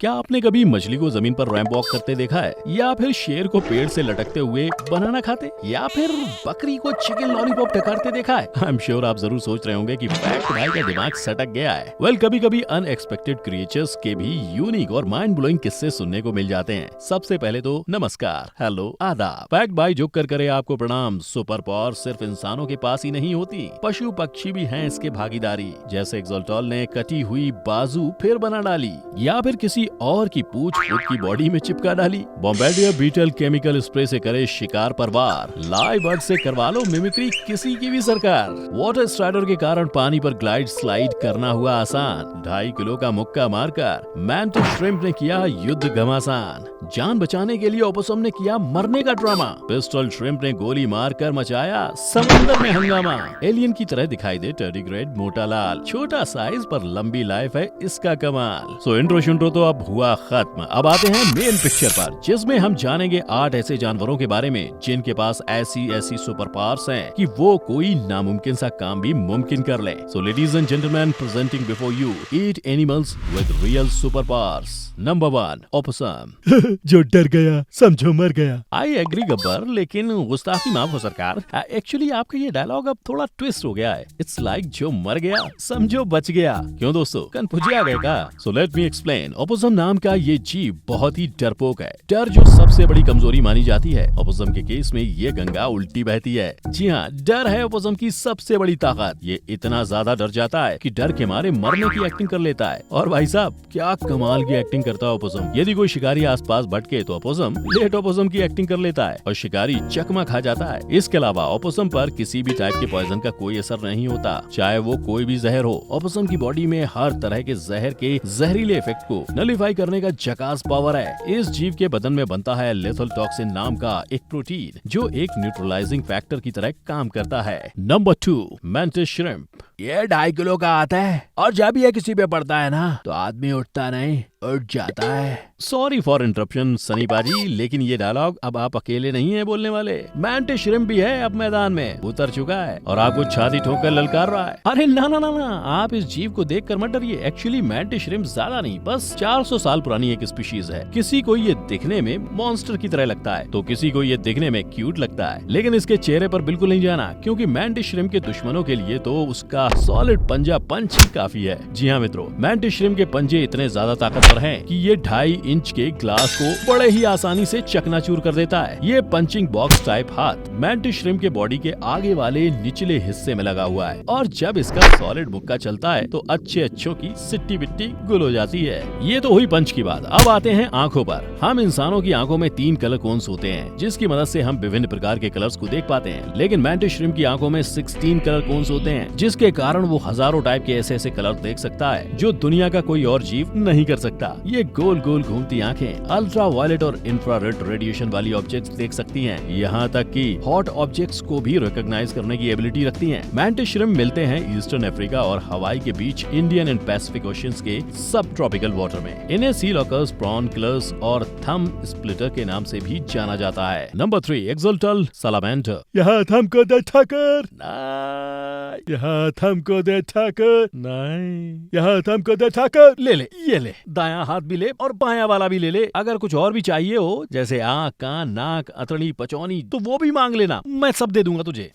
क्या आपने कभी मछली को जमीन पर रैंप वॉक करते देखा है, या फिर शेर को पेड़ से लटकते हुए बनाना खाते, या फिर बकरी को चिकन लॉलीपॉप टकारते देखा है? आई एम श्योर आप जरूर सोच रहे होंगे कि फैक्ट भाई का दिमाग सटक गया है। वेल, कभी कभी अनएक्सपेक्टेड क्रिएचर्स के भी यूनिक और माइंड ब्लोइंग किस्से सुनने को मिल जाते हैं। सबसे पहले तो नमस्कार, हेलो, आदाब। फैक्ट भाई जो कर करे आपको प्रणाम। सुपर पावर सिर्फ इंसानों के पास ही नहीं होती, पशु पक्षी भी हैं इसके भागीदारी। जैसे एक्सोल्टल ने कटी हुई बाजू फिर बना डाली, या फिर किसी और की पूंछ खुद की बॉडी में चिपका डाली। बॉम्बार्डियर बीटल केमिकल स्प्रे से करे शिकार पर वार। लाइव बर्ड से करवा लो मिमिक्री किसी की भी सरकार। वाटर स्ट्राइडर के कारण पानी पर ग्लाइड स्लाइड करना हुआ आसान। 2.5 किलो का मुक्का मारकर मैंटिस श्रिम्प ने किया युद्ध घमासान। जान बचाने के लिए ओपोसम ने किया मरने का ड्रामा। पिस्टल श्रिम्प ने गोली मारकर मचाया समंदर में हंगामा। एलियन की तरह दिखाई दे टर्डिग्रेड मोटा लाल। छोटा साइज पर लंबी लाइफ है इसका कमाल। सो इंट्रो शुंट्रो तो अब हुआ खत्म। अब आते हैं मेन पिक्चर पर, जिसमें हम जानेंगे 8 ऐसे जानवरों के बारे में जिनके पास ऐसी सुपर पावर्स हैं कि वो कोई नामुमकिन सा काम भी मुमकिन कर ले। So ladies and gentleman, presenting before you 8 animals with real super powers. Number 1, opossum. जो डर गया समझो मर गया। आई एग्री गब्बर, लेकिन गुस्ताखी माफ हो सरकार। एक्चुअली आपका ये डायलॉग अब थोड़ा ट्विस्ट हो गया है। इट्स लाइक जो मर गया समझो बच गया। क्यों दोस्तों, कंफ्यूज आ गए का? So let me explain. Opossum नाम का ये जीव बहुत ही डरपोक है। डर जो सबसे बड़ी कमजोरी मानी जाती है, ओपोसम के केस में ये गंगा उल्टी बहती है। जी हाँ, डर है ओपोसम की सबसे बड़ी ताकत। ये इतना ज्यादा डर जाता है कि डर के मारे मरने की एक्टिंग कर लेता है। और भाई साहब, क्या कमाल की एक्टिंग करता है ओपोसम। यदि कोई शिकारी आसपास भटके तो ओपोसम लेट ओपोसम की एक्टिंग कर लेता है और शिकारी चकमा खा जाता है। इसके अलावा ओपोसम पर किसी भी टाइप के पॉइजन का कोई असर नहीं होता, चाहे वो कोई भी जहर हो। ओपोसम की बॉडी में हर तरह के जहर के जहरीले इफेक्ट को नलिफाई करने का झकास पावर है। इस जीव के बदन में बनता है लेथल टॉक्सिन नाम का एक प्रोटीन, जो एक न्यूट्रलाइजिंग फैक्टर की तरह काम करता है। Number 2, mantis shrimp. ये 2.5 किलो का आता है और जब ये किसी पे पड़ता है ना तो आदमी उठता नहीं, उठ जाता है। सॉरी फॉर इंटरप्शन सनी बाजी, लेकिन ये डायलॉग अब आप अकेले नहीं है बोलने वाले। मैंटिस श्रिम्प भी है अब मैदान में, उतर चुका है और आपको छाती ठोकर ललकार रहा है। अरे ना ना ना ना, आप इस जीव को देखकर मत डरिए। एक्चुअली मैंटिस श्रिम्प ज्यादा नहीं, बस 400 साल पुरानी एक स्पीशीज है। किसी को ये दिखने में मॉन्स्टर की तरह लगता है तो किसी को ये दिखने में क्यूट लगता है, लेकिन इसके चेहरे पर बिल्कुल नहीं जाना, क्योंकि मैंटिस श्रिम्प के दुश्मनों के लिए तो उसका सॉलिड पंजा पंच ही काफी है। जी हाँ मित्रों, मैंटिस श्रिम्प के पंजे इतने ज्यादा ताकतवर हैं कि ये 2.5 इंच के ग्लास को बड़े ही आसानी से चकनाचूर कर देता है। ये पंचिंग बॉक्स टाइप हाथ मैंटिस श्रिम्प के बॉडी के आगे वाले निचले हिस्से में लगा हुआ है, और जब इसका सॉलिड मुक्का चलता है तो अच्छों की सिट्टी बिट्टी गुल हो जाती है। ये तो हुई पंच की बात। अब आते हैं आंखों पर। हम इंसानों की आंखों में 3 कलर कोन्स होते हैं, जिसकी मदद से हम विभिन्न प्रकार के कलर्स को देख पाते हैं, लेकिन मैंटिस श्रिम्प की आंखों में 16 कलर कोन्स होते हैं, जिसके कारण वो हजारों टाइप के ऐसे कलर देख सकता है जो दुनिया का कोई और जीव नहीं कर सकता। ये गोल गोल घूमती आंखें अल्ट्रा वायलेट और इंफ्रारेड रेडिएशन वाली ऑब्जेक्ट्स देख सकती हैं। यहाँ तक कि हॉट ऑब्जेक्ट्स को भी रिकॉग्नाइज करने की एबिलिटी रखती हैं। मैंटिस श्रिम्प मिलते हैं ईस्टर्न अफ्रीका और हवाई के बीच इंडियन एंड पैसिफिक ओशियंस के सब ट्रॉपिकल वाटर में। इन्हें सी लॉकर्स, प्रॉन किलर्स और थम स्प्लिटर के नाम से भी जाना जाता है। Number 3, axolotl salamander. यहाँ थमको दे ठाकर, नहीं, यहाँ थमको दे ठाकर, नहीं, यहाँ थमको दे ठाकर। ले ये ले, दायां हाथ भी ले और बायां वाला भी ले ले। अगर कुछ और भी चाहिए हो, जैसे आँख, कान, नाक, अतड़ी, पचौनी, तो वो भी मांग लेना, मैं सब दे दूंगा तुझे।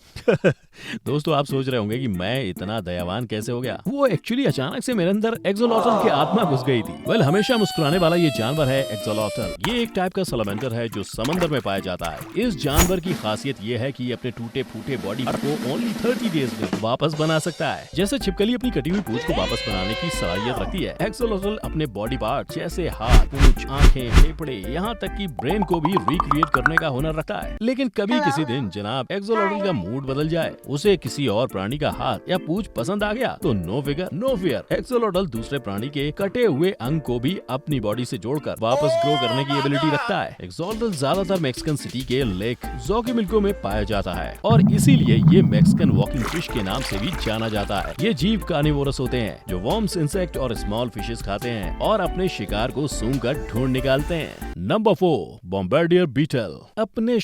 दोस्तों, आप सोच रहे होंगे कि मैं इतना दयावान कैसे हो गया। वो एक्चुअली अचानक से मेरे अंदर एक्सोलॉटल की आत्मा घुस गई थी। वेल, हमेशा मुस्कुराने वाला ये जानवर है एक्सोलॉटल। ये एक टाइप का सलामेंडर है जो समंदर में पाया जाता है। इस जानवर की खासियत ये है कि अपने टूटे फूटे बॉडी को ओनली 30 डेज में वापस बना सकता है। जैसे छिपकली अपनी कटी हुई पूंछ को वापस बनाने की सलाहियत रखती है, एक्सोलॉटल अपने बॉडी पार्ट जैसे हाथ, पूंछ, आंखें, फेफड़े, यहाँ तक कि ब्रेन को भी रिक्रिएट करने का हुनर रखता है। लेकिन कभी किसी दिन जनाब एक्सोलॉटल का मूड बदल जाए, उसे किसी और प्राणी का हाथ या पूंछ पसंद आ गया, तो no figure no fear, axolotl दूसरे प्राणी के कटे हुए अंग को भी अपनी बॉडी से जोड़कर वापस ग्रो करने की एबिलिटी रखता है। एक्सोलॉटल ज्यादातर मैक्सिकन सिटी के लेक जोकिमिल्को में पाया जाता है और इसीलिए ये मैक्सिकन वॉकिंग फिश के नाम से भी जाना जाता है। ये जीव कार्निवोरस होते हैं जो वर्म्स, इंसेक्ट और स्मॉल फिशेस खाते हैं और अपने शिकार को सूंघ कर ढूंढ निकालते हैं। Number 4, bombardier beetle. अपने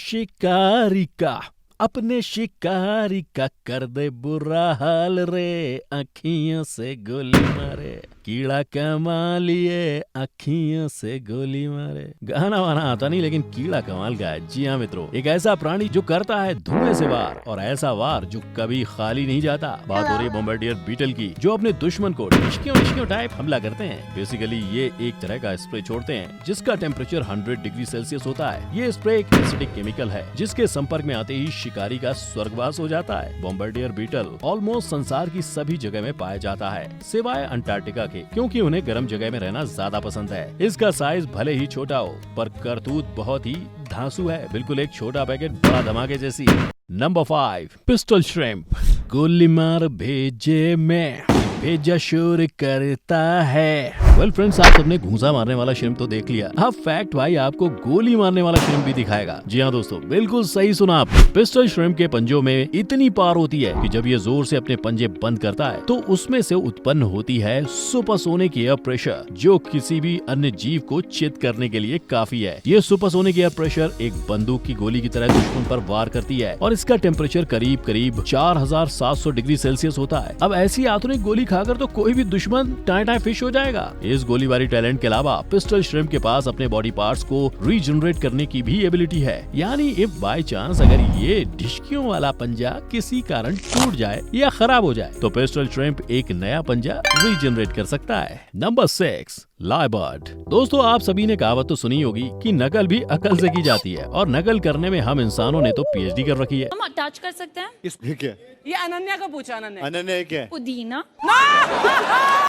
शिकारी का कर दे बुरा हाल रे, आँखियों से गोली मारे। कीड़ा कमा लिए अखियों से गोली मारे। गाना वाना आता नहीं लेकिन कीड़ा कमाल का है। जी हाँ मित्रों, एक ऐसा प्राणी जो करता है धुएं से वार, और ऐसा वार जो कभी खाली नहीं जाता। बात हो रही है बॉम्बार्डियर बीटल की, जो अपने दुश्मन को डिश्कियों टाइप हमला करते हैं। बेसिकली ये एक तरह का स्प्रे छोड़ते हैं जिसका टेम्परेचर 100 डिग्री सेल्सियस होता है। ये स्प्रे एक एसिडिक केमिकल है जिसके संपर्क में आते ही शिकारी का स्वर्गवास हो जाता है। बॉम्बार्डियर बीटल ऑलमोस्ट संसार की सभी जगह में पाया जाता है सिवाय अंटार्कटिका के, क्योंकि उन्हें गर्म जगह में रहना ज्यादा पसंद है। इसका साइज भले ही छोटा हो पर करतूत बहुत ही धांसू है, बिल्कुल एक छोटा पैकेट बड़ा धमाके जैसी। Number 5, pistol shrimp. गोली मार भेजे में भेजा शोर करता है। वेल फ्रेंड्स, आप सबने घूंसा मारने वाला श्रिम्प तो देख लिया। अब फैक्ट भाई आपको गोली मारने वाला श्रिम्प भी दिखाएगा। जी हाँ दोस्तों, बिल्कुल सही सुना आपने। पिस्टल श्रिम्प के पंजों में इतनी पावर होती है कि जब ये जोर से अपने पंजे बंद करता है तो उसमें से उत्पन्न होती है सुपरसोनिक एयर प्रेशर, जो किसी भी अन्य जीव को चित करने के लिए काफी है। ये सुपरसोनिक एयर प्रेशर एक बंदूक की गोली की तरह दुश्मन पर वार करती है और इसका टेम्परेचर करीब 4700 डिग्री सेल्सियस होता है। अब ऐसी आधुनिक गोली खाकर तो कोई भी दुश्मन टाई फिश हो जाएगा। इस गोलीबारी टैलेंट के अलावा पिस्टल श्रिम्प के पास अपने बॉडी पार्ट्स को रीजनरेट करने की भी एबिलिटी है। यानी इफ बाय चांस अगर ये डिश्कियों वाला पंजा किसी कारण टूट जाए या खराब हो जाए तो पिस्टल श्रिम्प एक नया पंजा रीजनरेट कर सकता है। नंबर 6, लायबर्ड। दोस्तों, आप सभी ने कहावत तो सुनी होगी कि नकल भी अकल से की जाती है, और नकल करने में हम इंसानों ने तो पीएचडी कर रखी है। हम टच कर सकते हैं? इसमें क्या? ये अनन्या को पूछा। अनन्या क्या है? पुदीना।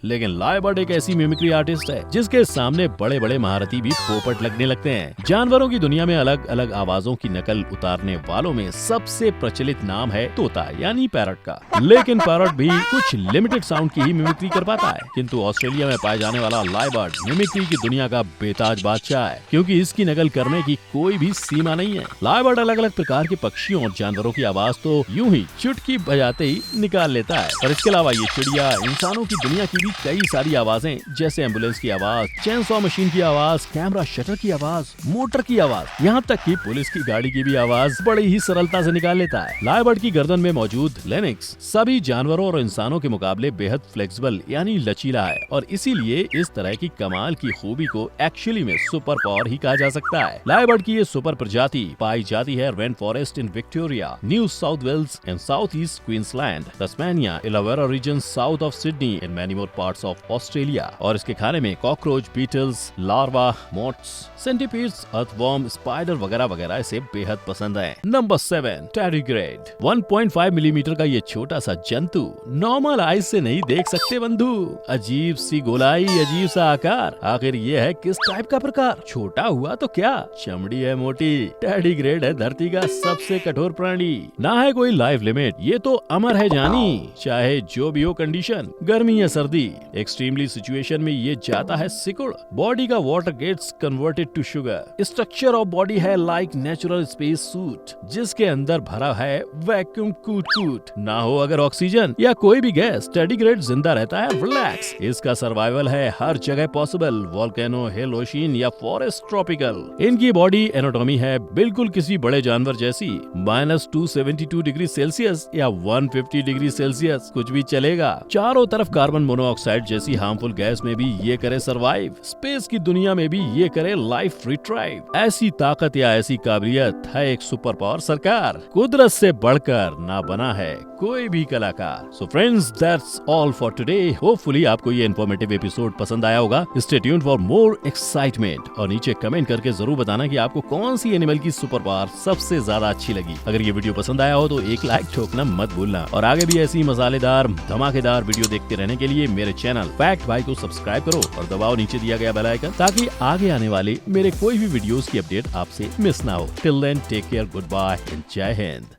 लेकिन लायबर्ड एक ऐसी मिमिक्री आर्टिस्ट है जिसके सामने बड़े बड़े महारथी भी पोपट लगने लगते हैं। जानवरों की दुनिया में अलग अलग आवाजों की नकल उतारने वालों में सबसे प्रचलित नाम है तोता यानी पैरट का। लेकिन पैरट भी कुछ लिमिटेड साउंड की ही मिमिक्री कर पाता है, किंतु ऑस्ट्रेलिया में पाए जाने वाला लायबर्ड मिमिक्री की दुनिया का बेताज बादशाह है, क्योंकि इसकी नकल करने की कोई भी सीमा नहीं है। लायबर्ड अलग अलग प्रकार के पक्षियों और जानवरों की आवाज तो यूं ही चुटकी बजाते ही निकाल लेता है। और इसके अलावा ये चिड़िया, इंसानों की दुनिया की भी कई सारी आवाजें, जैसे एम्बुलेंस की आवाज, चेनसॉ मशीन की आवाज, कैमरा शटर की आवाज, मोटर की आवाज, यहाँ तक कि पुलिस की गाड़ी की भी आवाज बड़ी ही सरलता से निकाल लेता है। लायबर्ड की गर्दन में मौजूद लेनिक्स सभी जानवरों और इंसानों के मुकाबले बेहद फ्लेक्सिबल यानी लचीला है, और इसीलिए इस तरह की कमाल की खूबी को एक्चुअली में सुपर पावर ही कहा जा सकता है। लायबर्ड की ये सुपर प्रजाति पाई जाती है rain forest in Victoria, New South Wales and South East Queensland, Tasmania, Illawarra region south of Sydney and many more parts of Australia. और इसके खाने में cockroach, beetles, larva, moths, centipedes, earthworm, spider वगैरह वगैरह इसे बेहद पसंद है। नंबर 7, टैरीग्रेड। 1.5 मिलीमीटर का ये छोटा सा जंतु नॉर्मल आईज से नहीं देख सकते बंधु। अजीब सी गोलाई, अजीब सा आकार, आखिर ये है किस टाइप का प्रकार? छोटा हुआ तो क्या, चमड़ी है मोटी। टैरीग्रेड है धरती का सबसे कठोर प्राणी, ना है कोई लाइफ लिमिट, ये तो अमर है जानी, चाहे जो भी हो कंडीशन, गर्मी या सर्दी। एक्सट्रीमली सिचुएशन में ये जाता है सिकुड़। बॉडी का water gets converted to sugar. Structure of body है लाइक नेचुरल स्पेस सूट, जिसके अंदर भरा है वैक्यूम कूट ना हो अगर ऑक्सीजन या कोई भी गैस, टैरीग्रेड जिंदा रहता है रिलैक्स। इसका सर्वाइवल है हर जगह पॉसिबल, वोल्केनो, हिल, ओशियन या फॉरेस्ट, ट्रॉपिकल। इनकी बॉडी एनाटॉमी है बिल्कुल किसी बड़े जानवर जैसी, -272 डिग्री सेल्सियस या 150 डिग्री सेल्सियस कुछ भी चलेगा। चारों तरफ कार्बन मोनोऑक्साइड जैसी हार्मफुल गैस में भी ये करे सरवाइव, स्पेस की दुनिया में भी ये करे लाइफ रिट्राइव। ऐसी ताकत या ऐसी काबिलियत है एक सुपर पावर सरकार। कुदरत से बढ़कर ना बना है कोई भी कलाकार। So friends, that's all for today. Hopefully आपको ये इन्फॉर्मेटिव एपिसोड पसंद आया होगा। Stay tuned for more excitement, और नीचे कमेंट करके जरूर बताना कि आपको कौन सी एनिमल की सुपर पावर सबसे ज्यादा अच्छी लगी। अगर ये वीडियो पसंद आया हो तो एक लाइक ठोकना मत भूलना, और आगे भी ऐसी मसालेदार धमाकेदार वीडियो देखते रहने के लिए मेरे चैनल फैक्ट भाई को सब्सक्राइब करो और दबाओ नीचे दिया गया बेल आइकन, ताकि आगे आने वाले मेरे कोई भी वीडियोस की अपडेट आपसे मिस ना हो। Till then, take care, goodbye and जय हिंद।